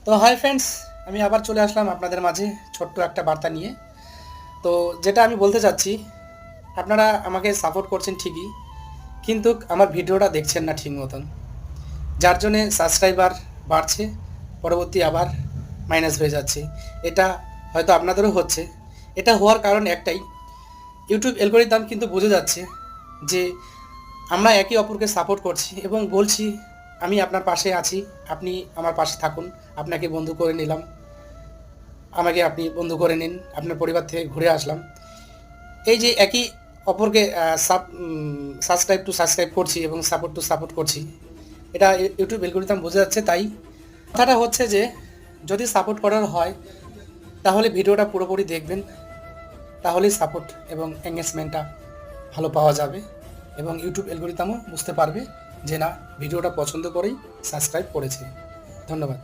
তো hi friends, আমি আবার চলে আসলাম আপনাদের মাঝে ছোট্ট একটা বার্তা নিয়ে। তো যেটা আমি বলতে চাচ্ছি, আপনারা আমাকে সাপোর্ট করছেন ঠিকই, কিন্তু আমার ভিডিওটা দেখছেন না ঠিক মতন, যার জন্যে সাবস্ক্রাইবার বাড়ছে, পরবর্তী আবার মাইনাস হয়ে যাচ্ছে। এটা হয়তো আপনাদেরও হচ্ছে। এটা হওয়ার কারণ একটাই, ইউটিউব অ্যালগরিদম কিন্তু বুঝে যাচ্ছে যে আমরা একে অপরকে সাপোর্ট করছি এবং বলছি আমি আপনার পাশে আছি, আপনি আমার পাশে থাকুন, আপনাকে বন্ধু করে নিলাম, আমাকে আপনি বন্ধু করে নিন, আপনার পরিবার থেকে ঘুরে আসলাম। এই যে একই অপরকে সাবস্ক্রাইব করছি এবং সাপোর্ট টু সাপোর্ট করছি, এটা ইউটিউব অ্যালগরিদম বোঝা যাচ্ছে। তাই কথাটা হচ্ছে যে যদি সাপোর্ট করার হয় তাহলে ভিডিওটা পুরোপুরি দেখবেন, তাহলেই সাপোর্ট এবং এঙ্গেজমেন্টটা ভালো পাওয়া যাবে এবং ইউটিউব অ্যালগরিদমও বুঝতে পারবে যে না, ভিডিওটা পছন্দ করেই সাবস্ক্রাইব করেছে। ধন্যবাদ।